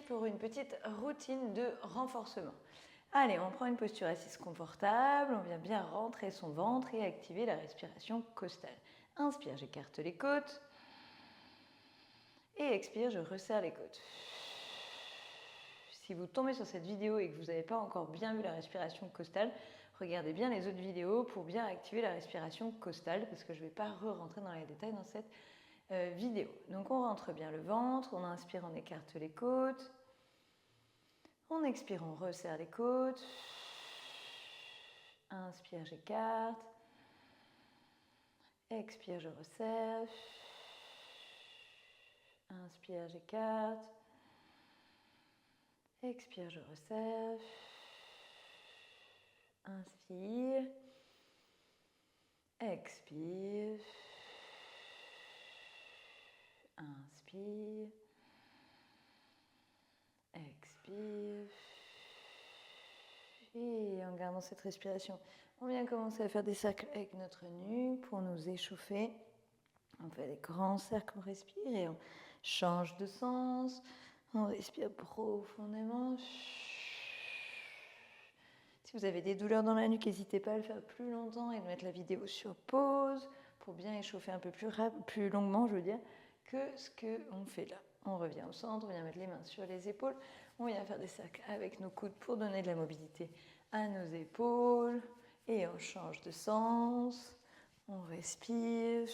pour une petite routine de renforcement. Allez, on prend une posture assise confortable, on vient bien rentrer son ventre et activer la respiration costale. Inspire, j'écarte les côtes. Et expire, je resserre les côtes. Si vous tombez sur cette vidéo et que vous n'avez pas encore bien vu la respiration costale, regardez bien les autres vidéos pour bien activer la respiration costale, parce que je ne vais pas rentrer dans les détails dans cette vidéo. Donc on rentre bien le ventre, on inspire, on écarte les côtes. On expire, on resserre les côtes. Inspire, j'écarte. Expire, je resserre. Inspire, j'écarte. Expire, je resserre. Inspire. Expire. Inspire. Expire. Et en gardant cette respiration, on vient commencer à faire des cercles avec notre nuque pour nous échauffer. On fait des grands cercles, on respire et on change de sens. On respire profondément. Si vous avez des douleurs dans la nuque, n'hésitez pas à le faire plus longtemps et de mettre la vidéo sur pause pour bien échauffer un peu plus longuement, je veux dire, que ce qu'on fait là. On revient au centre, on vient mettre les mains sur les épaules. On vient faire des cercles avec nos coudes pour donner de la mobilité à nos épaules. Et on change de sens. On respire.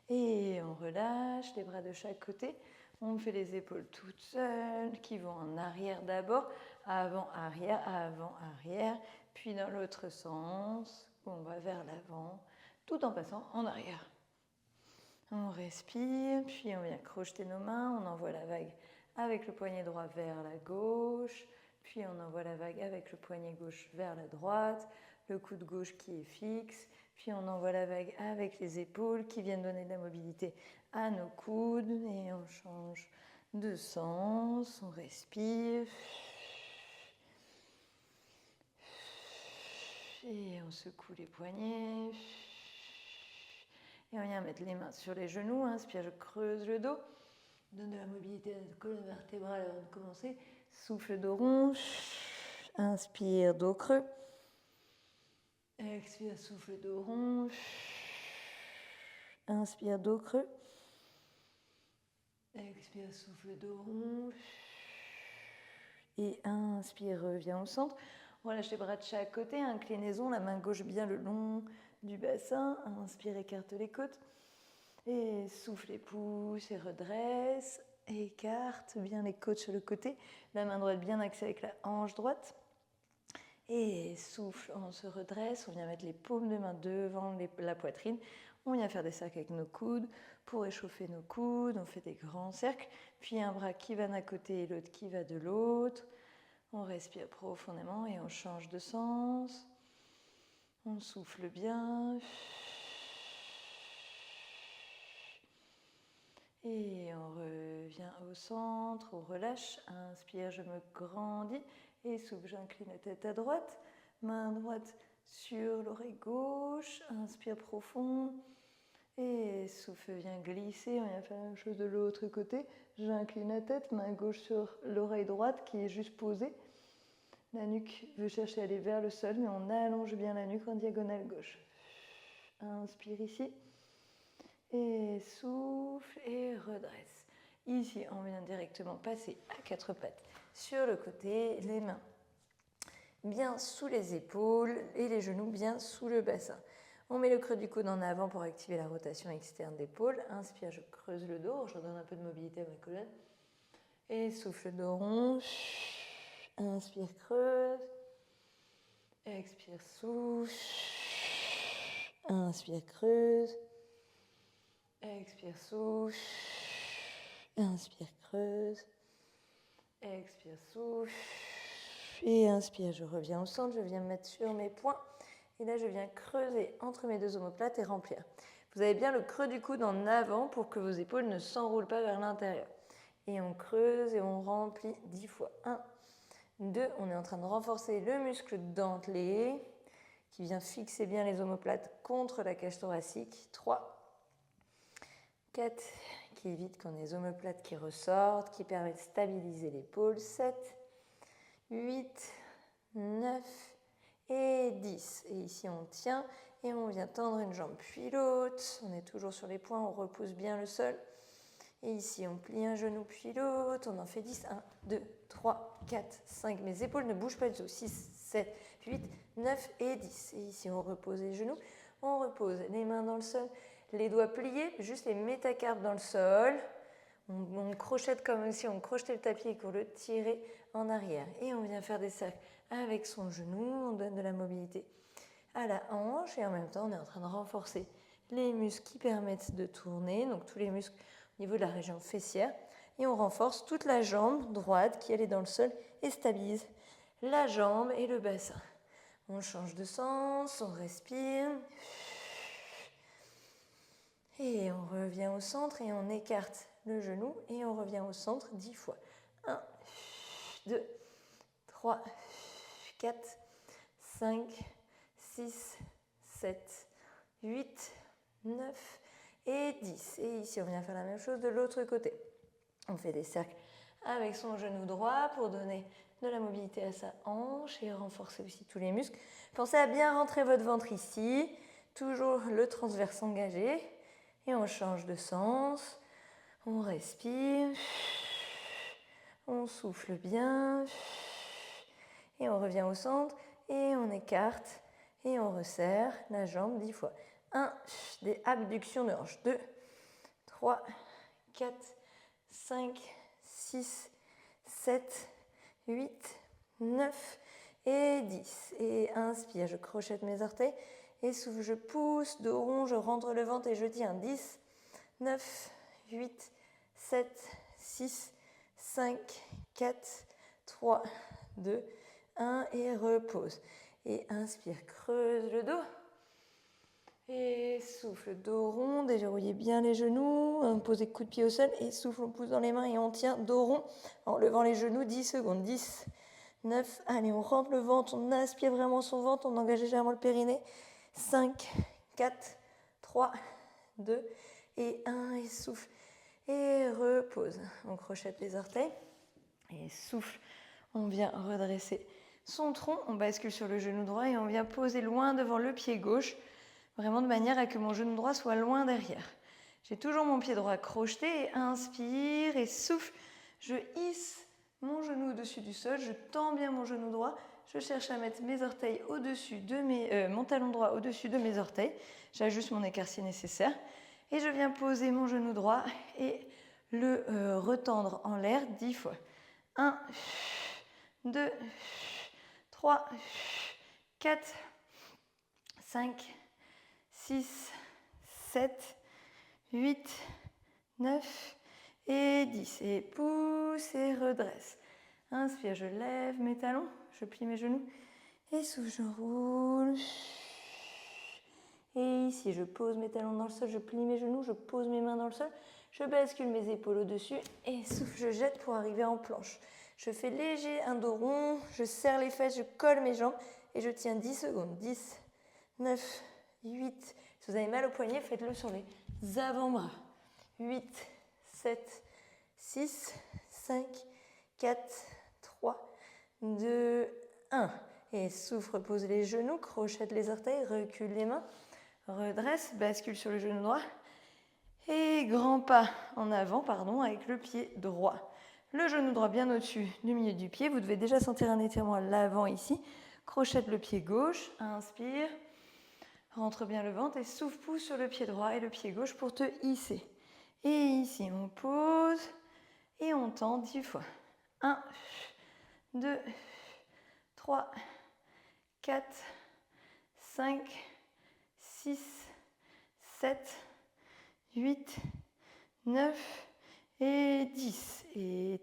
Et on relâche les bras de chaque côté. On fait les épaules toutes seules qui vont en arrière d'abord, avant, arrière, puis dans l'autre sens, on va vers l'avant, tout en passant en arrière. On respire, puis on vient crocheter nos mains, on envoie la vague avec le poignet droit vers la gauche, puis on envoie la vague avec le poignet gauche vers la droite, le coude gauche qui est fixe, puis on envoie la vague avec les épaules qui viennent donner de la mobilité à nos coudes et on change de sens, on respire. Et on secoue les poignets. Et on vient mettre les mains sur les genoux. Inspire, je creuse le dos. Donne de la mobilité à notre colonne vertébrale avant de commencer. Souffle dos rond. Inspire, dos creux. Expire, souffle dos rond. Inspire, dos creux. Expire, souffle dos rond. Et inspire, reviens au centre. On relâche les bras de chaque côté, inclinaison, la main gauche bien le long du bassin. Inspire, écarte les côtes. Et souffle et pousse et redresse. Écarte bien les côtes sur le côté. La main droite bien axée avec la hanche droite. Et souffle, on se redresse. On vient mettre les paumes de main devant la poitrine. On vient faire des cercles avec nos coudes pour échauffer nos coudes. On fait des grands cercles. Puis un bras qui va d'un côté et l'autre qui va de l'autre. On respire profondément et on change de sens. On souffle bien. Et on revient au centre, on relâche. Inspire, je me grandis. Et souffle, j'incline la tête à droite. Main droite sur l'oreille gauche. Inspire profond. Et souffle, vient glisser. On vient faire la même chose de l'autre côté. J'incline la tête, main gauche sur l'oreille droite qui est juste posée. La nuque veut chercher à aller vers le sol, mais on allonge bien la nuque en diagonale gauche. Inspire ici. Et souffle et redresse. Ici, on vient directement passer à quatre pattes sur le côté, les mains bien sous les épaules et les genoux bien sous le bassin. On met le creux du coude en avant pour activer la rotation externe d'épaule. Inspire, je creuse le dos, je redonne un peu de mobilité à ma colonne. Et souffle dos rond. Inspire, creuse. Expire, souffle. Inspire, creuse. Expire, souffle. Inspire, creuse. Expire, souffle. Et inspire, je reviens au centre, je viens me mettre sur mes poings. Et là, je viens creuser entre mes deux omoplates et remplir. Vous avez bien le creux du coude en avant pour que vos épaules ne s'enroulent pas vers l'intérieur. Et on creuse et on remplit 10 fois. 1, 2, on est en train de renforcer le muscle dentelé qui vient fixer bien les omoplates contre la cage thoracique. 3, 4, qui évite qu'on ait les omoplates qui ressortent, qui permet de stabiliser l'épaule. 7, 8, 9 et 10. Et ici, on tient et on vient tendre une jambe puis l'autre. On est toujours sur les points, on repousse bien le sol. Et ici, on plie un genou puis l'autre. On en fait 10. 1, 2, 3, 4, 5. Mes épaules ne bougent pas du tout. 6, 7, 8, 9 et 10. Et ici, on repose les genoux. On repose les mains dans le sol. Les doigts pliés, juste les métacarpes dans le sol. On crochette comme si on crochetait le tapis et qu'on le tirait en arrière. Et on vient faire des cercles avec son genou. On donne de la mobilité à la hanche. Et en même temps, on est en train de renforcer les muscles qui permettent de tourner. Donc, tous les muscles au niveau de la région fessière. Et on renforce toute la jambe droite qui elle est dans le sol et stabilise la jambe et le bassin. On change de sens, on respire. Et on revient au centre et on écarte le genou et on revient au centre 10 fois. 1, 2, 3, 4, 5, 6, 7, 8, 9 et 10. Et ici, on vient faire la même chose de l'autre côté. On fait des cercles avec son genou droit pour donner de la mobilité à sa hanche et renforcer aussi tous les muscles. Pensez à bien rentrer votre ventre ici, toujours le transverse engagé. Et on change de sens, on respire, on souffle bien, et on revient au centre, et on écarte, et on resserre la jambe 10 fois. 1, des abductions de hanche. 2, 3, 4, 5, 6, 7, 8, 9 et 10. Et inspire, je crochette mes orteils. Et souffle, je pousse, dos rond, je rentre le ventre et je tiens. 10, 9, 8, 7, 6, 5, 4, 3, 2, 1 et repose. Et inspire, creuse le dos. Et souffle, dos rond, déverrouillez bien les genoux, on pose les coups de pied au sol et souffle, on pousse dans les mains et on tient dos rond en levant les genoux 10 secondes. 10, 9, allez, on rentre le ventre, on aspire vraiment son ventre, on engage légèrement le périnée. 5, 4, 3, 2 et 1 et souffle et repose. On crochette les orteils et souffle. On vient redresser son tronc, on bascule sur le genou droit et on vient poser loin devant le pied gauche, vraiment de manière à que mon genou droit soit loin derrière. J'ai toujours mon pied droit crocheté et inspire et souffle. Je hisse mon genou au-dessus du sol, je tends bien mon genou droit. Je cherche à mettre mes orteils au-dessus de mon talon droit au-dessus de mes orteils. J'ajuste mon écart si nécessaire. Et je viens poser mon genou droit et le retendre en l'air 10 fois. 1, 2, 3, 4, 5, 6, 7, 8, 9 et 10. Et pousse et redresse. Inspire, je lève mes talons, je plie mes genoux et souffle, je roule. Et ici, je pose mes talons dans le sol, je plie mes genoux, je pose mes mains dans le sol, je bascule mes épaules au-dessus et souffle, je jette pour arriver en planche. Je fais léger, un dos rond, je serre les fesses, je colle mes jambes et je tiens 10 secondes. 10, 9, 8. Si vous avez mal au poignet, faites-le sur les avant-bras. 8, 7, 6, 5, 4, 3, 2, 1. Et souffle, repose les genoux, crochette les orteils, recule les mains, redresse, bascule sur le genou droit. Et grand pas en avant, avec le pied droit. Le genou droit bien au-dessus du milieu du pied. Vous devez déjà sentir un étirement à l'avant ici. Crochette le pied gauche, inspire. Rentre bien le ventre et souffle, pousse sur le pied droit et le pied gauche pour te hisser. Et ici, on pose et on tend 10 fois. 1, 2, 3, 4, 5, 6, 7, 8, 9 et 10. Et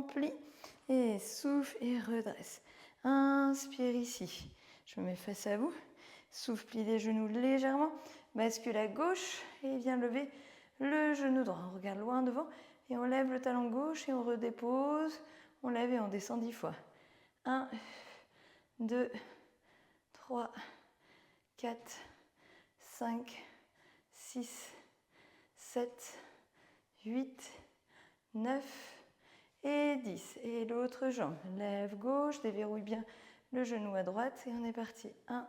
plie et souffle et redresse. Inspire ici. Je me mets face à vous. Souffle, plie les genoux légèrement. Bascule à gauche et viens lever le genou droit. On regarde loin devant et on lève le talon gauche et on redépose. On lève et on descend 10 fois. 1, 2, 3, 4, 5, 6, 7, 8, 9 et 10. Et l'autre jambe, lève gauche, déverrouille bien le genou à droite et on est parti. 1,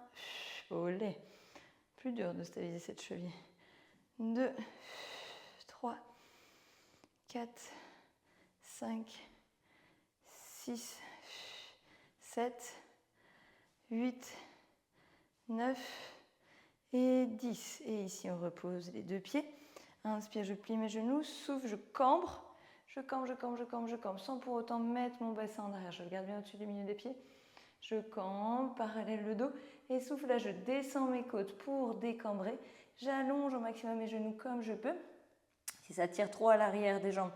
olé. Plus dur de stabiliser cette cheville. 2, 3, 4, 5, 6, 7, 8, 9 et 10. Et ici, on repose les deux pieds. Inspire, je plie mes genoux. Souffle, je cambre. Je cambre, je cambre, je cambre, je cambre. Sans pour autant mettre mon bassin en arrière. Je le garde bien au-dessus du milieu des pieds. Je cambre, parallèle le dos. Et souffle, là, je descends mes côtes pour décambrer. J'allonge au maximum mes genoux comme je peux. Si ça tire trop à l'arrière des jambes,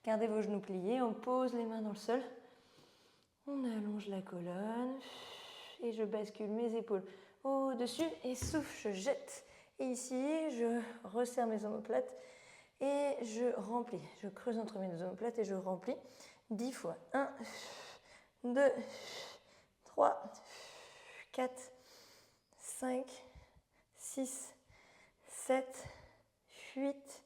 gardez vos genoux pliés. On pose les mains dans le sol. On allonge la colonne. Et je bascule mes épaules au-dessus. Et souffle, je jette. Et ici, je resserre mes omoplates. Et je remplis. Je creuse entre mes deux omoplates et je remplis 10 fois. 1, 2, 3, 4, 5, 6, 7, 8,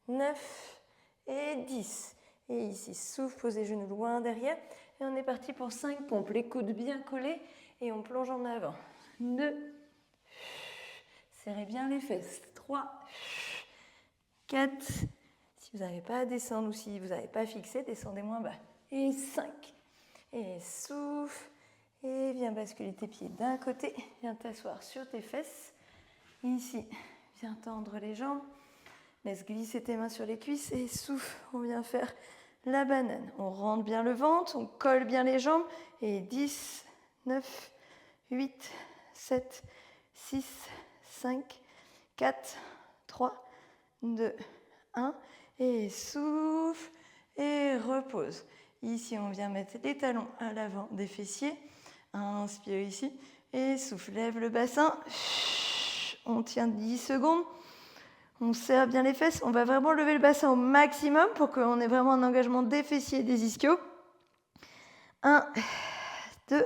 9 et 10. Et ici, souffle, posez les genoux loin derrière. Et on est parti pour 5 pompes. Les coudes bien collés et on plonge en avant. 2, serrez bien les fesses. 3, 4, si vous n'avez pas à descendre ou si vous n'avez pas fixé, descendez moins bas. Et 5. Et souffle. Et viens basculer tes pieds d'un côté. Viens t'asseoir sur tes fesses. Ici, viens tendre les jambes. Laisse glisser tes mains sur les cuisses et souffle. On vient faire la banane. On rentre bien le ventre, on colle bien les jambes. Et 10, 9, 8, 7, 6, 5, 4, 3, 2, 1. Et souffle et repose. Ici, on vient mettre les talons à l'avant des fessiers. Inspire ici et souffle. Lève le bassin. On tient 10 secondes. On serre bien les fesses. On va vraiment lever le bassin au maximum pour qu'on ait vraiment un engagement des fessiers et des ischios. 1, 2.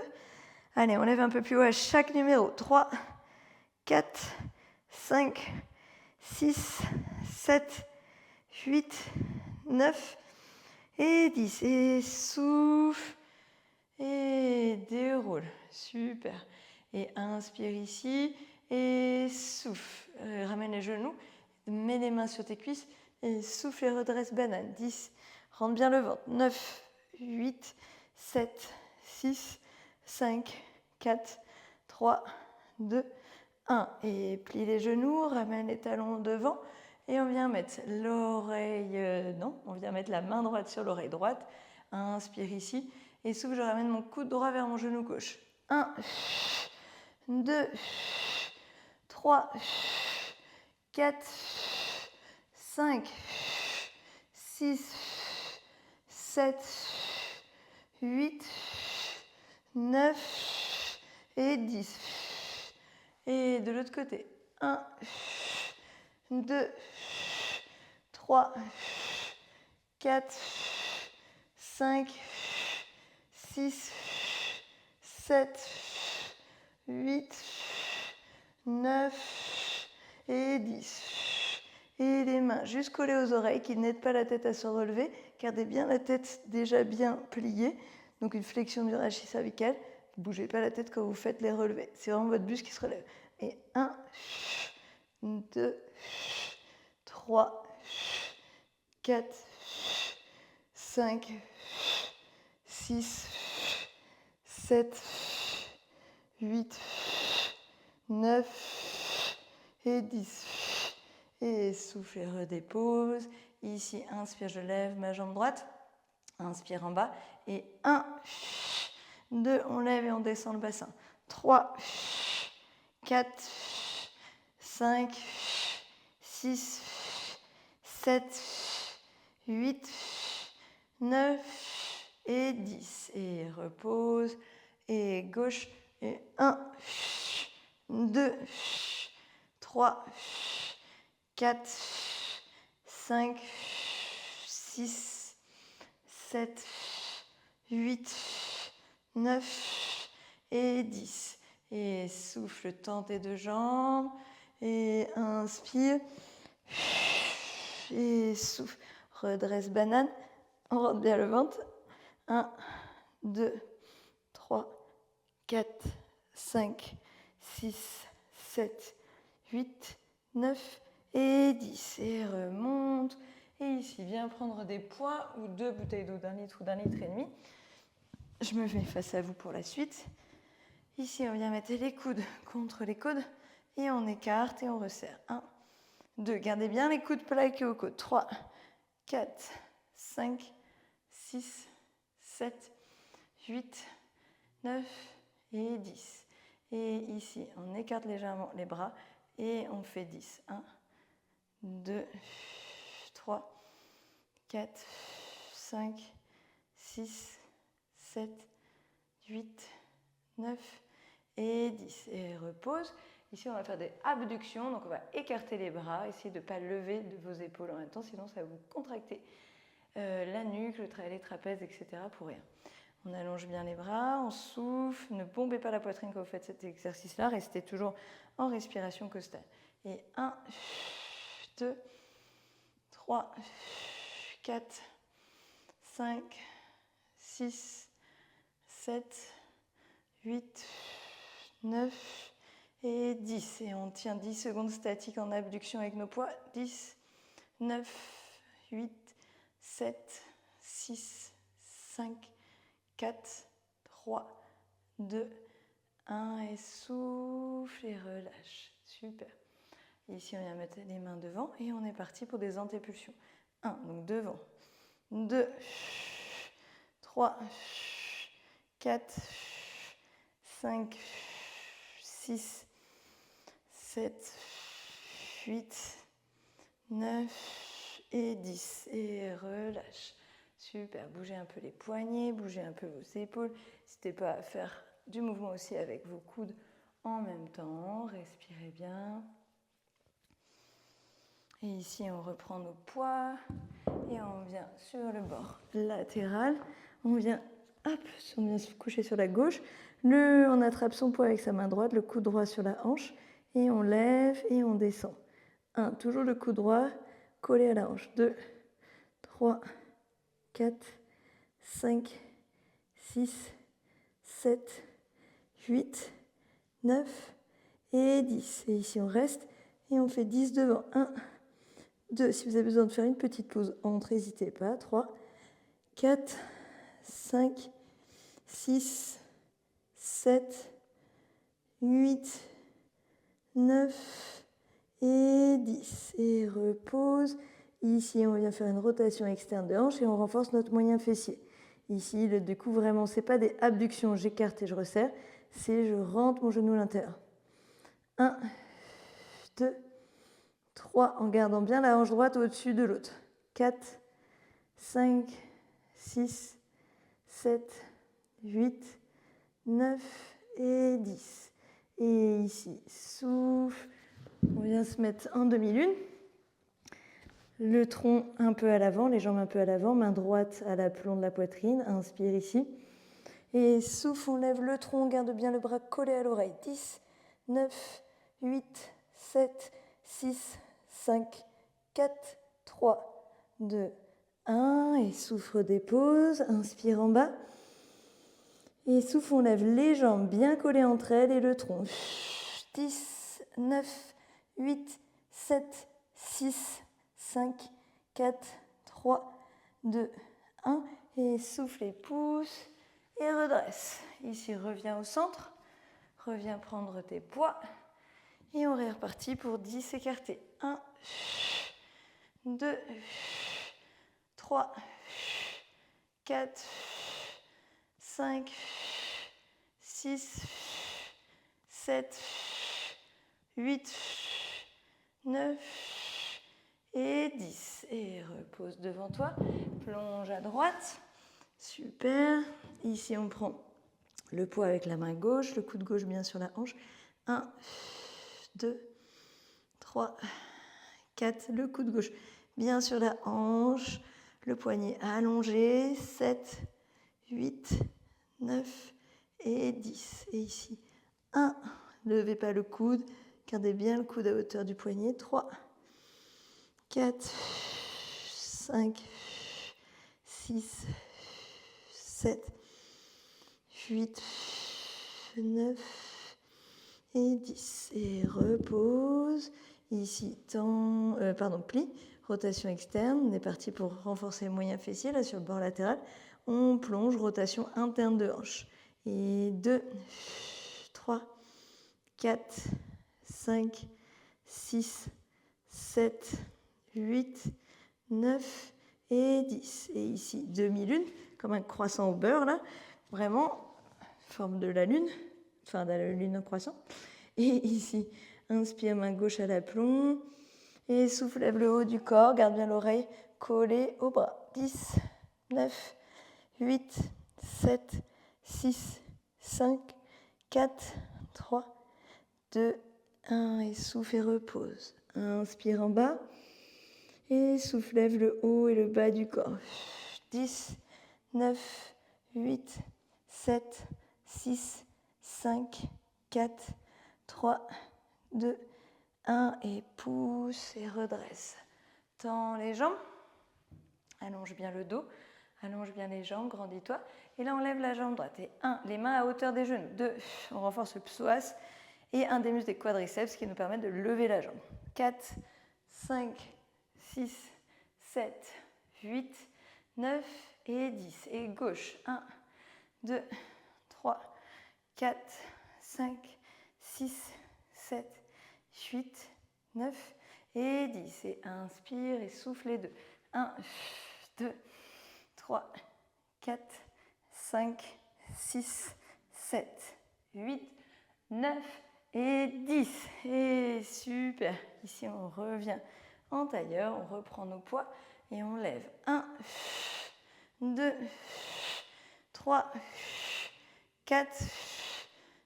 Allez, on lève un peu plus haut à chaque numéro. 3, 4, 5, 6, 7, 8, 9 et 10. Et souffle. Et déroule. Super. Et inspire ici. Et souffle. Ramène les genoux. Mets les mains sur tes cuisses. Et souffle et redresse banane. 10. Rentre bien le ventre. 9, 8, 7, 6, 5, 4, 3, 2, 1. Et plie les genoux. Ramène les talons devant. Et on vient mettre l'oreille... non, on vient mettre la main droite sur l'oreille droite. Inspire ici. Et souffle, je ramène mon coude droit vers mon genou gauche. 1, 2, 3, 4, 5, 6, 7, 8, 9 et 10. Et de l'autre côté. 1, 2, 3, 4, 5, 6, 7, 8, 9 et 10. Et les mains juste collées aux oreilles, qui n'aident pas la tête à se relever. Gardez bien la tête déjà bien pliée. Donc une flexion du rachis cervical. Ne bougez pas la tête quand vous faites les relevés. C'est vraiment votre buste qui se relève. Et 1, 2, 3, 4, 5, 6, 7, 8, 9 et 10. Et souffle et redépose. Ici, inspire, je lève ma jambe droite. Inspire en bas. Et 1, 2, on lève et on descend le bassin. 3, 4, 5, 6, 7, 8, 9 et 10. Et repose. Et gauche. Et 1, 2, 3, 4, 5, 6, 7, 8, 9 et 10. Et souffle, tends tes deux jambes. Et inspire. Et souffle. redresse banane, on rentre bien le ventre. 1, 2, 3, 4, 5, 6, 7, 8, 9 et 10. Et remonte. Et ici, viens prendre des poids ou 2 bouteilles d'eau d'1 litre ou d'1,5 litre. Je me mets face à vous pour la suite. Ici, on vient mettre les coudes contre les coudes et on écarte et on resserre. 1, 2, gardez bien les coudes plaqués aux côtes. 3, 4, 5, 6, 7, 8, 9 et 10. Et ici, on écarte légèrement les bras et on fait 10. 1, 2, 3, 4, 5, 6, 7, 8, 9 et 10. Et repose. Ici, on va faire des abductions. Donc, on va écarter les bras. Essayez de ne pas lever de vos épaules en même temps, sinon ça va vous contracter la nuque, les trapèzes, etc. pour rien. On allonge bien les bras, on souffle. Ne bombez pas la poitrine quand vous faites cet exercice-là. Restez toujours en respiration costale. Et 1, 2, 3, 4, 5, 6, 7, 8, 9 et 10. Et on tient 10 secondes statiques en abduction avec nos poids. 10, 9, 8, 7, 6, 5, 4, 3, 2, 1. Et souffle et relâche. Super. Ici, on vient mettre les mains devant et on est parti pour des antépulsions. 1, donc devant. 2, 3, 4, 5, 6, 7, 8, 9 et 10. Et relâche. Super. Bougez un peu les poignets, bougez un peu vos épaules. N'hésitez pas à faire du mouvement aussi avec vos coudes en même temps. Respirez bien. Et ici, on reprend nos poids et on vient sur le bord latéral. On vient se coucher sur la gauche. On attrape son poids avec sa main droite, le coude droit sur la hanche. Et on lève et on descend. 1, toujours le coude droit collé à la hanche. 2, 3, 4, 5, 6, 7, 8, 9 et 10. Et ici, on reste et on fait 10 devant. 1, 2, si vous avez besoin de faire une petite pause entre, n'hésitez pas. 3, 4, 5, 6, 7, 8, 9 et 10. Et repose. Ici, on vient faire une rotation externe de hanche et on renforce notre moyen fessier. Ici, du coup, vraiment, ce n'est pas des abductions, j'écarte et je resserre, c'est je rentre mon genou à l'intérieur. 1, 2, 3, en gardant bien la hanche droite au-dessus de l'autre. 4, 5, 6, 7, 8, 9 et 10. Et ici, souffle. On vient se mettre en demi-lune. Le tronc un peu à l'avant, les jambes un peu à l'avant, main droite à l'aplomb de la poitrine. Inspire ici. Et souffle, on lève le tronc, on garde bien le bras collé à l'oreille. 10, 9, 8, 7, 6, 5, 4, 3, 2, 1. Et souffle, dépose. Inspire en bas. Et souffle, on lève les jambes bien collées entre elles et le tronc. 10, 9, 8, 7, 6, 5, 4, 3, 2, 1. Et souffle et pousse et redresse. Ici, reviens au centre. Reviens prendre tes poids. Et on est reparti pour 10 écartés. 1, 2, 3, 4, 5, 6, 7, 8, 9 et 10. Et repose devant toi. Plonge à droite. Super. Ici, on prend le poids avec la main gauche, le coude gauche bien sur la hanche. 1, 2, 3, 4. Le coude gauche bien sur la hanche. Le poignet allongé. 7, 8, 9 et 10. Et ici, 1. Ne levez pas le coude. Gardez bien le coude à hauteur du poignet. 3, 4, 5, 6, 7, 8, 9 et 10. Et repose. Ici, plie. Rotation externe. On est parti pour renforcer le moyen fessier, là, sur le bord latéral. On plonge, rotation interne de hanche. Et 2, 3, 4, 5, 6, 7, 8, 9 et 10. Et ici, demi-lune, comme un croissant au beurre, là. Vraiment, forme de la lune, enfin de la lune en croissant. Et ici, inspire, main gauche à l'aplomb. Et souffle, lève le haut du corps, garde bien l'oreille collée au bras. 10, 9, 8, 7, 6, 5, 4, 3, 2, 1. Et souffle et repose. Inspire en bas. Et souffle, lève le haut et le bas du corps. 10, 9, 8, 7, 6, 5, 4, 3, 2, 1. Et pousse et redresse. Tends les jambes. Allonge bien le dos. Allonge bien les jambes, grandis-toi. Et là, on lève la jambe droite. Et 1, les mains à hauteur des genoux. 2, on renforce le psoas. Et un des muscles des quadriceps qui nous permet de lever la jambe. 4, 5, 6, 7, 8, 9 et 10. Et gauche. 1, 2, 3, 4, 5, 6, 7, 8, 9 et 10. Et inspire et souffle les deux. 1, 2, 3, 4, 5, 6, 7, 8, 9 et 10. Et super. Ici, on revient en tailleur. On reprend nos poids et on lève. 1, 2, 3, 4,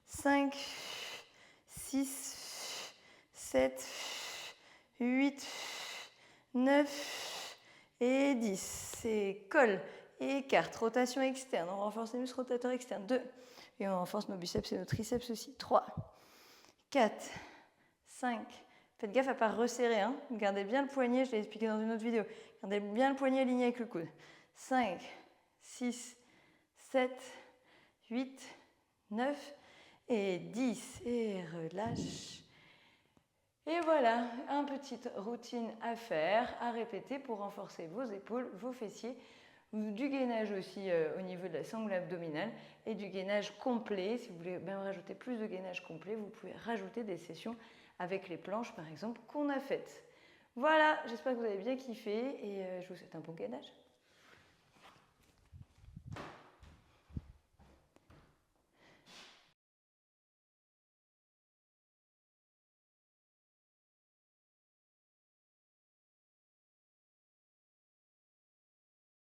5, 6, 7, 8, 9 et 10. Et colle et écarte. Rotation externe. On renforce les muscles rotateurs externes. 2. Et on renforce nos biceps et nos triceps aussi. 3, 4, 5. Faites gaffe à ne pas resserrer. Hein. Gardez bien le poignet, je l'ai expliqué dans une autre vidéo. Gardez bien le poignet aligné avec le coude. 5, 6, 7, 8, 9 et 10. Et relâche. Et voilà, une petite routine à faire, à répéter pour renforcer vos épaules, vos fessiers, du gainage aussi au niveau de la sangle abdominale et du gainage complet. Si vous voulez même rajouter plus de gainage complet, vous pouvez rajouter des sessions avec les planches par exemple qu'on a faites. Voilà, j'espère que vous avez bien kiffé et je vous souhaite un bon gainage.